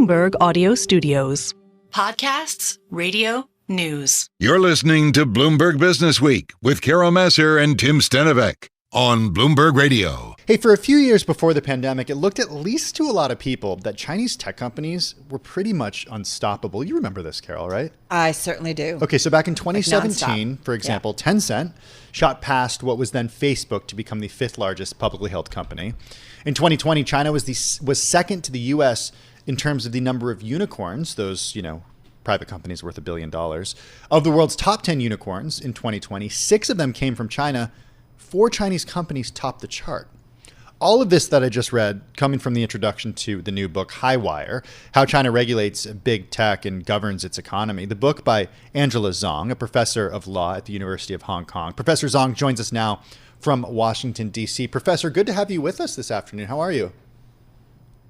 Bloomberg Audio Studios. Podcasts, radio, news. You're listening to Bloomberg Businessweek with Massar and Tim Stenovec on Bloomberg Radio. Hey, for a few years before the pandemic, it looked, at least to a lot of people, that Chinese tech companies were pretty much unstoppable. You remember this, Carol, right? I certainly do. Okay, so back in 2017, for example, Tencent shot past what was then Facebook to become the fifth largest publicly held company. In 2020, China was second to the U.S. in terms of the number of unicorns, those, private companies worth $1 billion. Of the world's top 10 unicorns in 2020, 6 of them came from China. 4 Chinese companies topped the chart. All of this that I just read coming from the introduction to the new book, Highwire, How China Regulates Big Tech and Governs Its Economy, the book by Angela Zhang, a professor of law at the University of Hong Kong. Professor Zhang joins us now from Washington, D.C. Professor, good to have you with us this afternoon. How are you?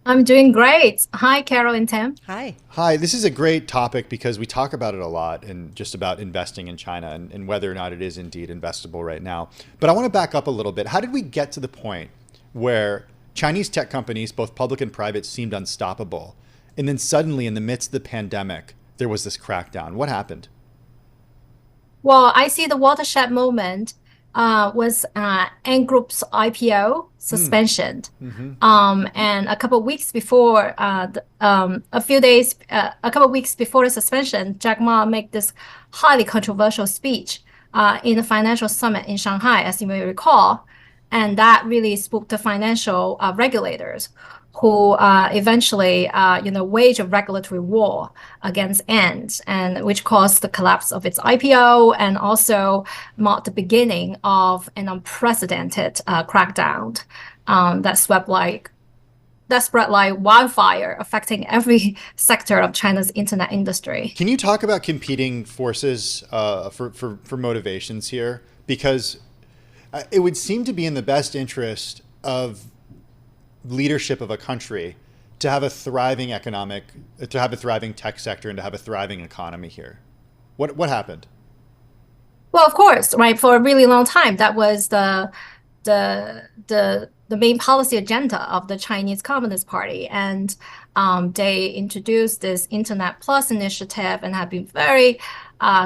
I'm doing great. Hi, Carol and Tim. Hi. Hi. This is a great topic because we talk about it a lot and just about investing in China and whether or not it is indeed investable right now. But I want to back up a little bit. How did we get to the point where Chinese tech companies, both public and private, seemed unstoppable? And then suddenly, in the midst of the pandemic, there was this crackdown. What happened? Well, I see the watershed moment was Ant Group's IPO suspension. And a couple of weeks before, a couple of weeks before the suspension, Jack Ma made this highly controversial speech in the financial summit in Shanghai, as you may recall. And that really spooked the financial regulators, who eventually, waged a regulatory war against Ant, and which caused the collapse of its IPO and also marked the beginning of an unprecedented crackdown that spread like wildfire, affecting every sector of China's internet industry. Can you talk about competing forces for motivations here? Because it would seem to be in the best interest of leadership of a country to have a thriving tech sector and to have a thriving economy here. What happened? Well, of course, right. For a really long time, that was the main policy agenda of the Chinese Communist Party, and they introduced this Internet Plus initiative and have been very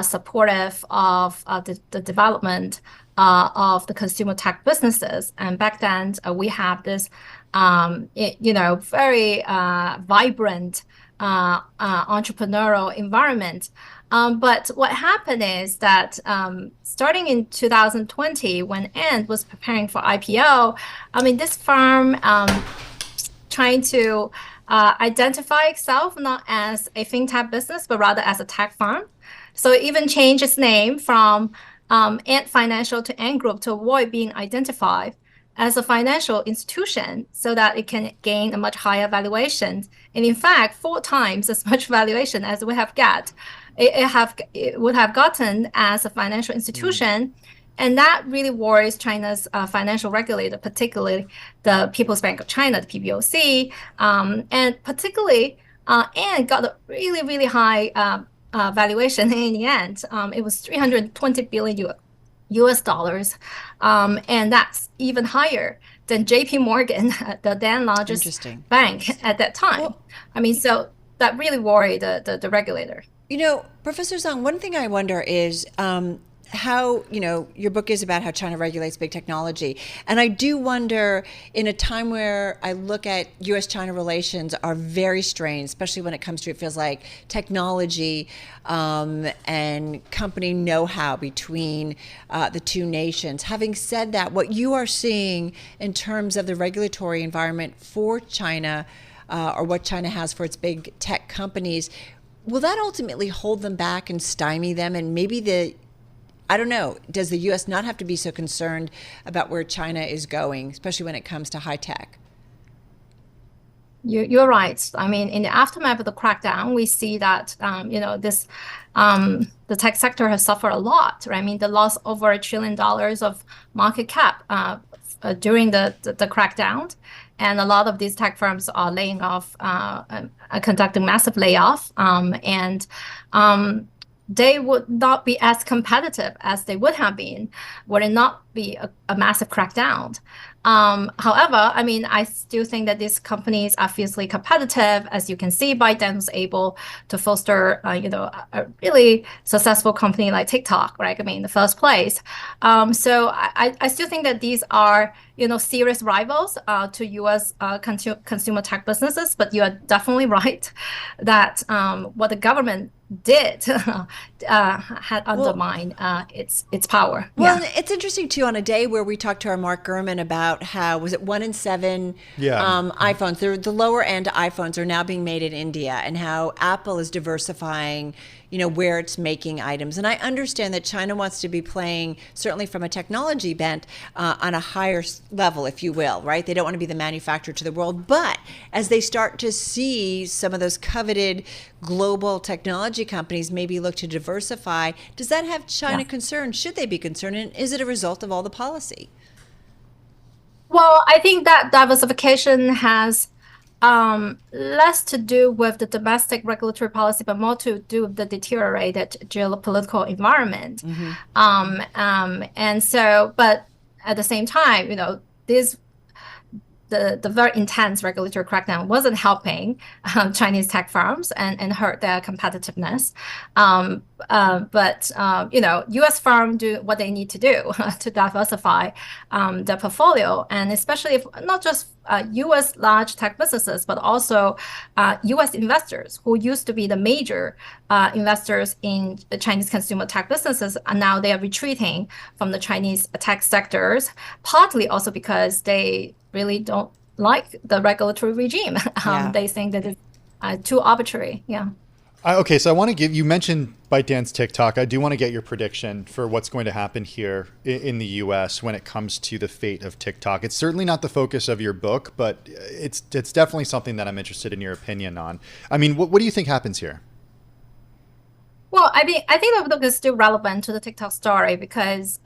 supportive of the development of the consumer tech businesses. And back then, we have this very vibrant entrepreneurial environment. But what happened is that starting in 2020, when Ant was preparing for IPO, this firm trying to identify itself not as a fintech business, but rather as a tech firm. So it even changed its name from Ant Financial to Ant Group to avoid being identified as a financial institution so that it can gain a much higher valuation. And in fact, 4 times as much valuation as we have got. It would have gotten as a financial institution. And that really worries China's financial regulator, particularly the People's Bank of China, the PBOC. And particularly, Ant got a really, really high valuation in the end. It was $320 billion US dollars. And that's even higher than JP Morgan, the then largest bank at that time. Well, so that really worried the regulator. Professor Zhang, one thing I wonder is how, your book is about how China regulates big technology. And I do wonder, in a time where I look at U.S.-China relations are very strained, especially when it comes to, it feels like, technology and company know-how between the two nations. Having said that, what you are seeing in terms of the regulatory environment for China, or what China has for its big tech companies, will that ultimately hold them back and stymie them? And maybe I don't know, does the U.S. not have to be so concerned about where China is going, especially when it comes to high tech? You're right. In the aftermath of the crackdown, we see that, the tech sector has suffered a lot, right? They lost over $1 trillion of market cap during the crackdown. And a lot of these tech firms are laying off, conducting massive layoff. They would not be as competitive as they would have been were it not be a massive crackdown. However, I mean, I still think that these companies are fiercely competitive. As you can see, Biden was able to foster, a really successful company like TikTok, right? I mean, in the first place. So I still think that these are, serious rivals to U.S. Consumer tech businesses. But you are definitely right that what the government did had undermined its power. Well, it's interesting too. On a day where we talked to our Mark Gurman about how was it 1 in 7 iPhones, the lower end iPhones are now being made in India, and how Apple is diversifying, where it's making items. And I understand that China wants to be playing, certainly from a technology bent, on a higher level, if you will, right? They don't want to be the manufacturer to the world. But as they start to see some of those coveted global technology companies maybe look to diversify, does that have China concerned? Should they be concerned? And is it a result of all the policy? Well, I think that diversification has less to do with the domestic regulatory policy, but more to do with the deteriorated geopolitical environment. And so, but at the same time, the very intense regulatory crackdown wasn't helping Chinese tech firms and hurt their competitiveness. But U.S. firms do what they need to do to diversify their portfolio, and especially if not just U.S. large tech businesses, but also U.S. investors who used to be the major investors in the Chinese consumer tech businesses, and now they are retreating from the Chinese tech sectors, partly also because they really don't like the regulatory regime. They think that it's too arbitrary. Okay, so I want to you mentioned ByteDance TikTok. I do want to get your prediction for what's going to happen here in the U.S. when it comes to the fate of TikTok. It's certainly not the focus of your book, but it's definitely something that I'm interested in your opinion on. I mean, what do you think happens here? Well, I think the book is still relevant to the TikTok story because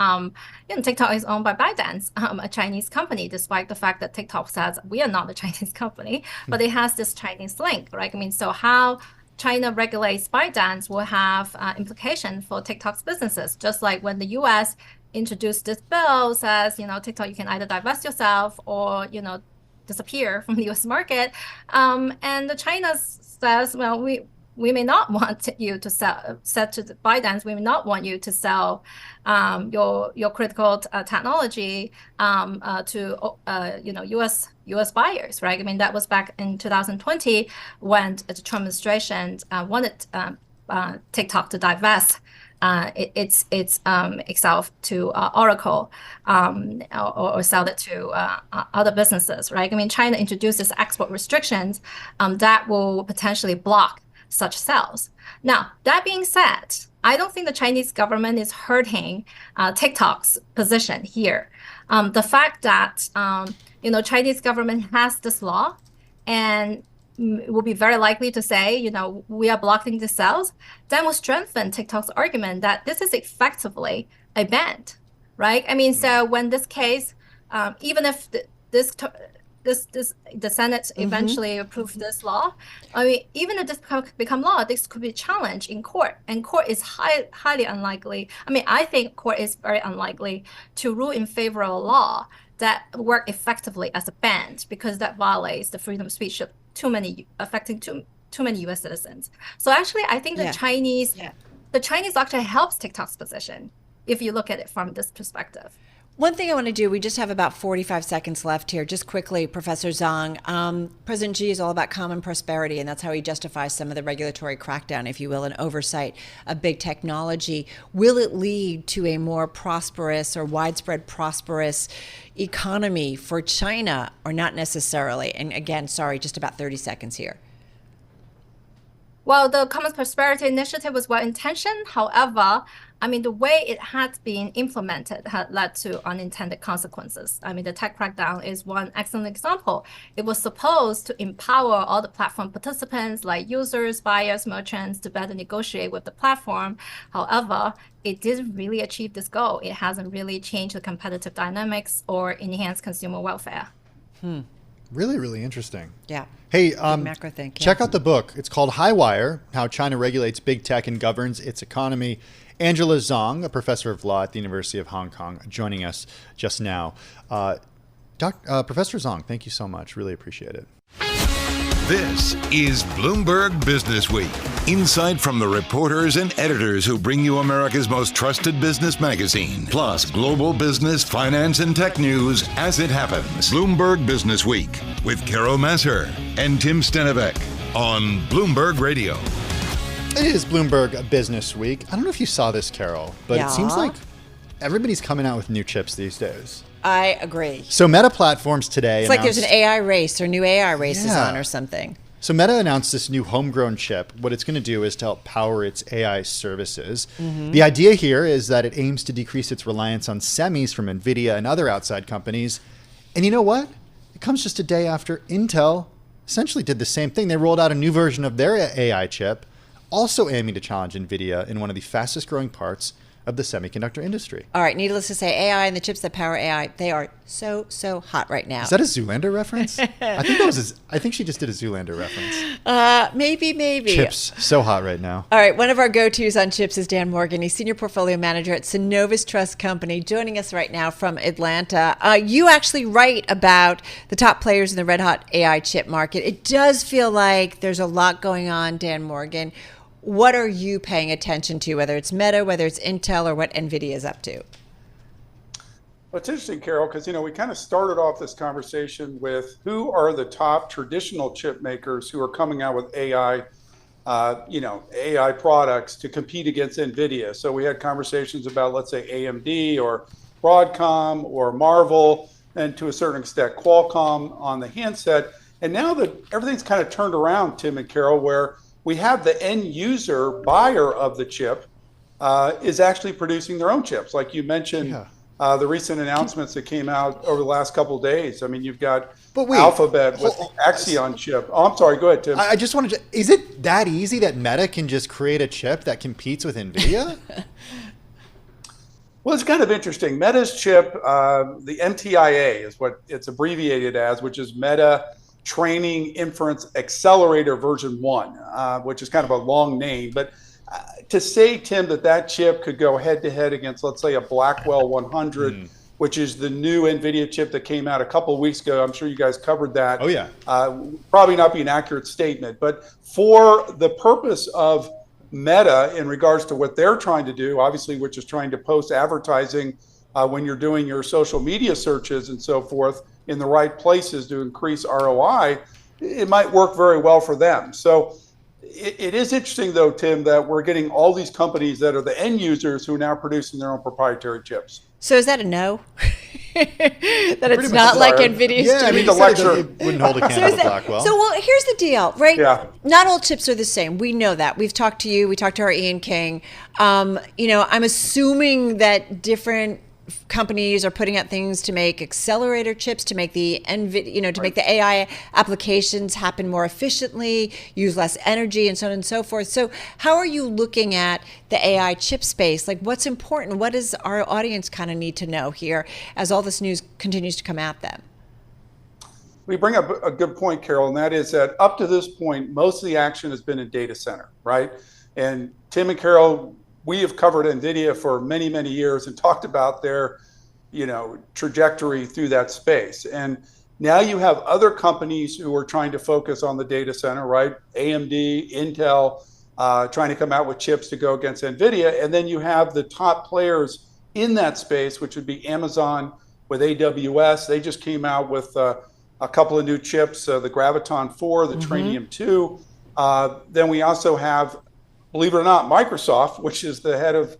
TikTok is owned by ByteDance, a Chinese company, despite the fact that TikTok says we are not a Chinese company, but it has this Chinese link, right? I mean, so how China regulates ByteDance will have implications for TikTok's businesses, just like when the U.S. introduced this bill says, TikTok, you can either divest yourself or, disappear from the U.S. market. And the China says, well, we may not want you to sell, said to the ByteDance, we may not want you to sell your critical technology to U.S. buyers, right? I mean, that was back in 2020 when the Trump administration wanted TikTok to divest its itself to Oracle or sell it to other businesses, right? I mean, China introduces export restrictions that will potentially block such sales. Now, that being said, I don't think the Chinese government is hurting TikTok's position here. The fact that Chinese government has this law and will be very likely to say, we are blocking the sales, then will strengthen TikTok's argument that this is effectively a ban, right? I mean, so when this case, even if the Senate eventually approved this law, I mean, even if this become law, this could be challenged in court, and court is highly unlikely. I mean, I think court is very unlikely to rule in favor of a law that work effectively as a ban, because that violates the freedom of speech of affecting too many U.S. citizens. So actually, I think the Chinese actually helps TikTok's position if you look at it from this perspective. One thing I want to do, we just have about 45 seconds left here. Just quickly, Professor Zhang, President Xi is all about common prosperity, and that's how he justifies some of the regulatory crackdown, if you will, and oversight of big technology. Will it lead to a more prosperous or widespread prosperous economy for China, or not necessarily? And again, sorry, just about 30 seconds here. Well, the Common Prosperity Initiative was well-intentioned. However, I mean, the way it had been implemented had led to unintended consequences. I mean, the tech crackdown is one excellent example. It was supposed to empower all the platform participants, like users, buyers, merchants, to better negotiate with the platform. However, it didn't really achieve this goal. It hasn't really changed the competitive dynamics or enhanced consumer welfare. Really, really interesting. Yeah. Hey, macro thing. Check out the book. It's called High Wire: How China Regulates Big Tech and Governs Its Economy. Angela Zhang, a professor of law at the University of Hong Kong, joining us just now. Professor Zhang, thank you so much. Really appreciate it. This is Bloomberg Businessweek. Insight from the reporters and editors who bring you America's most trusted business magazine, plus global business, finance, and tech news as it happens. Bloomberg Businessweek with Carol Massar and Tim Stenovec on Bloomberg Radio. It is Bloomberg Business Week. I don't know if you saw this, Carol, but It seems like everybody's coming out with new chips these days. I agree. So Meta Platforms today It's like there's an AI race or new AI races on or something. So Meta announced this new homegrown chip. What it's going to do is to help power its AI services. The idea here is that it aims to decrease its reliance on semis from NVIDIA and other outside companies. And you know what? It comes just a day after Intel essentially did the same thing. They rolled out a new version of their AI chip, also aiming to challenge NVIDIA in one of the fastest growing parts of the semiconductor industry. All right, needless to say, AI and the chips that power AI, they are so hot right now. Is that a Zoolander reference? I think she just did a Zoolander reference. Maybe. Chips, so hot right now. All right, one of our go-tos on chips is Dan Morgan. He's Senior Portfolio Manager at Synovus Trust Company, joining us right now from Atlanta. You actually write about the top players in the red-hot AI chip market. It does feel like there's a lot going on, Dan Morgan. What are you paying attention to, whether it's Meta, whether it's Intel, or what NVIDIA is up to? Well, it's interesting, Carol, because we kind of started off this conversation with who are the top traditional chip makers who are coming out with AI, AI products to compete against NVIDIA. So we had conversations about, let's say, AMD or Broadcom or Marvel, and to a certain extent, Qualcomm on the handset. And now that everything's kind of turned around, Tim and Carol, where we have the end user buyer of the chip is actually producing their own chips. Like you mentioned, the recent announcements that came out over the last couple of days. I mean, you've got Alphabet with the Axion chip. Oh, I'm sorry. Go ahead, Tim. I just wanted to, is it that easy that Meta can just create a chip that competes with NVIDIA? Well, it's kind of interesting. Meta's chip, the MTIA is what it's abbreviated as, which is Meta Training Inference Accelerator version 1, which is kind of a long name. But to say, Tim, that chip could go head-to-head against, let's say, a Blackwell 100, which is the new NVIDIA chip that came out a couple of weeks ago. I'm sure you guys covered that. Oh, yeah. Probably not be an accurate statement. But for the purpose of Meta in regards to what they're trying to do, obviously, which is trying to post advertising when you're doing your social media searches and so forth, in the right places to increase ROI, it might work very well for them. So it is interesting, though, Tim, that we're getting all these companies that are the end users who are now producing their own proprietary chips. So is that a no? That it's not like NVIDIA's doing? I mean, the lecture wouldn't hold a candle to Blackwell. So, well, here's the deal, right? Yeah. Not all chips are the same. We know that. We've talked to you. We talked to our Ian King. I'm assuming that different companies are putting out things to make accelerator chips, to make the NVIDIA, to make the AI applications happen more efficiently, use less energy, and so on and so forth. So how are you looking at the AI chip space? Like, what's important? What does our audience kind of need to know here as all this news continues to come at them? We bring up a good point, Carol, and that is that up to this point, most of the action has been in data center, right? And Tim and Carol, we have covered NVIDIA for many, many years and talked about their, trajectory through that space. And now you have other companies who are trying to focus on the data center, right? AMD, Intel, trying to come out with chips to go against NVIDIA. And then you have the top players in that space, which would be Amazon with AWS. They just came out with a couple of new chips, the Graviton 4, the Trainium 2. Then we also have, believe it or not, Microsoft, which is the head of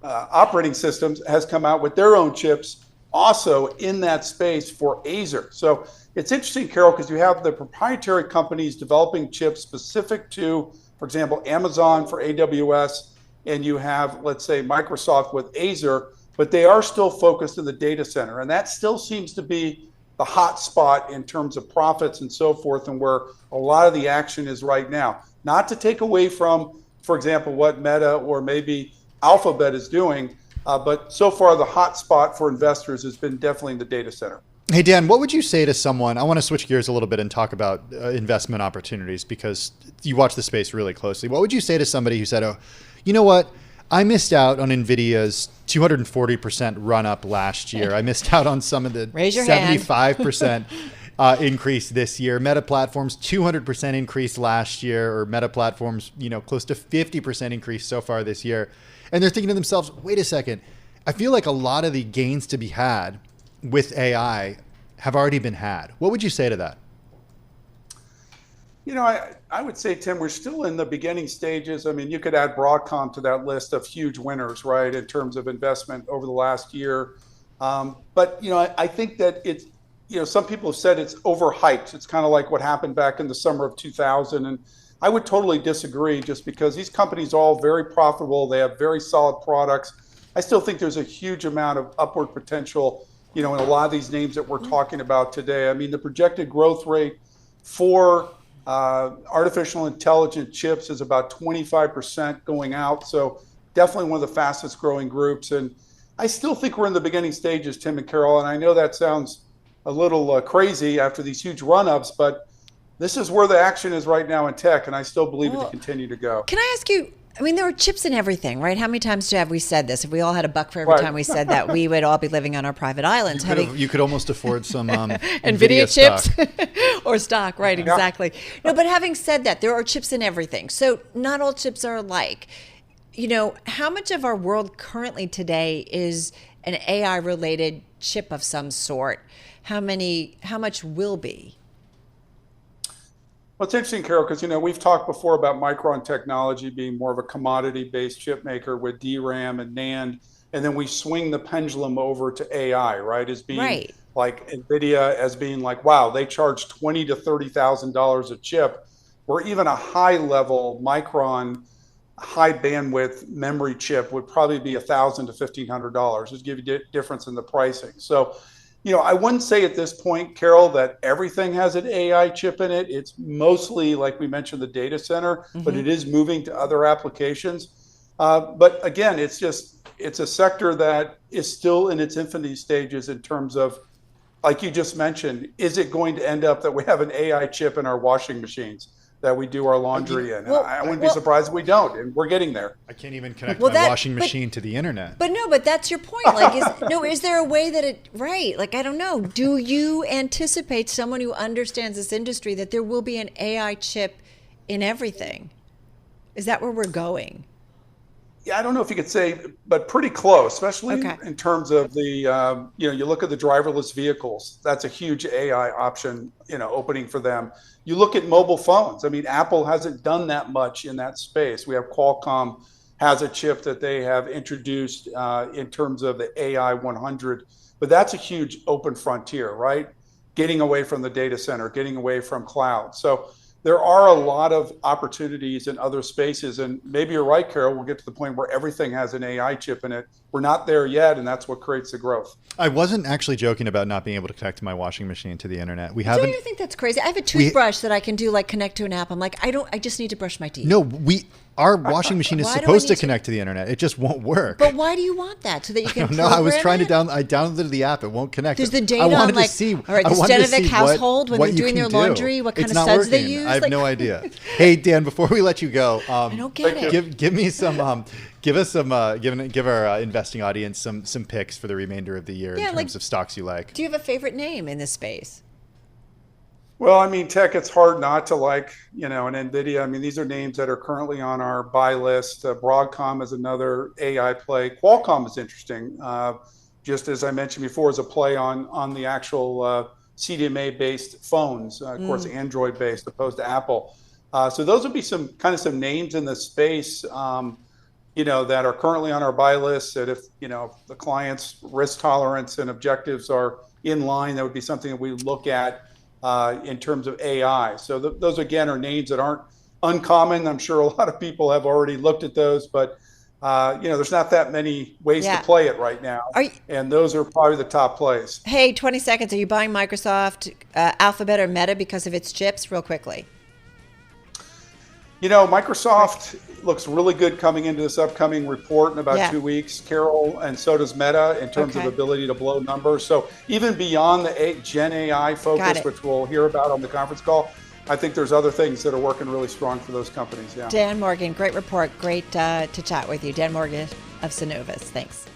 operating systems, has come out with their own chips also in that space for Acer. So it's interesting, Carol, because you have the proprietary companies developing chips specific to, for example, Amazon for AWS, and you have, let's say, Microsoft with Acer, but they are still focused in the data center. And that still seems to be the hot spot in terms of profits and so forth, and where a lot of the action is right now. Not to take away from, for example, what Meta or maybe Alphabet is doing, but so far the hot spot for investors has been definitely in the data center. Hey, Dan, what would you say to someone? I want to switch gears a little bit and talk about investment opportunities because you watch the space really closely. What would you say to somebody who said, oh, you know what? I missed out on NVIDIA's 240% run up last year. I missed out on some of the 75% increase this year. Meta Platforms 200% increase last year, or Meta Platforms, close to 50% increase so far this year. And they're thinking to themselves, wait a second. I feel like a lot of the gains to be had with AI have already been had. What would you say to that? I would say, Tim, we're still in the beginning stages. I mean, you could add Broadcom to that list of huge winners, right, in terms of investment over the last year. But I think that it's, some people have said it's overhyped. It's kind of like what happened back in the summer of 2000. And I would totally disagree, just because these companies are all very profitable. They have very solid products. I still think there's a huge amount of upward potential, in a lot of these names that we're talking about today. I mean, the projected growth rate for artificial intelligence chips is about 25% going out. So definitely one of the fastest growing groups. And I still think we're in the beginning stages, Tim and Carol. And I know that sounds a little crazy after these huge run-ups, but this is where the action is right now in tech. And I still believe it to continue to go. Can I ask you, I mean, there are chips in everything, right? How many times have we said this? If we all had a buck for every time we said that, we would all be living on our private islands. You could almost afford some NVIDIA chips or stock, right? Exactly. No, but having said that, there are chips in everything. So not all chips are alike. How much of our world currently today is an AI-related chip of some sort? How much will be? Well, it's interesting, Carol, because, we've talked before about Micron Technology being more of a commodity-based chip maker with DRAM and NAND, and then we swing the pendulum over to AI, right, as being like NVIDIA, as being like, wow, they charge $20,000 to $30,000 a chip, or even a high-level Micron high-bandwidth memory chip would probably be $1,000 to $1,500, just give you a difference in the pricing. So, I wouldn't say at this point, Carol, that everything has an AI chip in it. It's mostly, like we mentioned, the data center, but it is moving to other applications. But again, it's a sector that is still in its infancy stages in terms of, like you just mentioned, is it going to end up that we have an AI chip in our washing machines that we do our laundry in? I wouldn't be surprised if we don't, and we're getting there. I can't even connect my washing machine to the internet. But that's your point. Like, is there a way that I don't know. Do you anticipate, someone who understands this industry, that there will be an AI chip in everything? Is that where we're going? Yeah, I don't know if you could say, but pretty close, especially in terms of the, you look at the driverless vehicles. That's a huge AI option, opening for them. You look at mobile phones. I mean, Apple hasn't done that much in that space. We have Qualcomm has a chip that they have introduced in terms of the AI 100, but that's a huge open frontier, right? Getting away from the data center, getting away from cloud. So there are a lot of opportunities in other spaces. And maybe you're right, Carol, we'll get to the point where everything has an AI chip in it. We're not there yet, and that's what creates the growth. I wasn't actually joking about not being able to connect my washing machine to the internet. Don't you think that's crazy? I have a toothbrush that I can do, like, connect to an app. I'm like, I just need to brush my teeth. No, our washing machine is supposed to connect to the internet. It just won't work. But why do you want that? So that you can No, I was trying to I downloaded the app. It won't connect. There's the data on, like, all right, the Stenovec household, when they're doing their laundry, what kind of suds they use? I have no idea. Hey, Dan, before we let you go, I don't get it. Give me some, give our investing audience some picks for the remainder of the year in terms of stocks you like. Do you have a favorite name in this space? Well, I mean, tech, it's hard not to like, an NVIDIA. I mean, these are names that are currently on our buy list. Broadcom is another AI play. Qualcomm is interesting, just as I mentioned before, as a play on the actual CDMA-based phones, of course, Android-based opposed to Apple. So those would be some names in the space, that are currently on our buy list, that if, the client's risk tolerance and objectives are in line, that would be something that we look at in terms of AI. So those, again, are names that aren't uncommon. I'm sure a lot of people have already looked at those, but there's not that many ways to play it right now. And those are probably the top plays. Hey, 20 seconds. Are you buying Microsoft, Alphabet, or Meta because of its chips? Real quickly. Microsoft looks really good coming into this upcoming report in about 2 weeks, Carol, and so does Meta in terms of ability to blow numbers. So even beyond the Gen AI focus, which we'll hear about on the conference call, I think there's other things that are working really strong for those companies. Yeah. Dan Morgan, great report. Great to chat with you. Dan Morgan of Synovus. Thanks.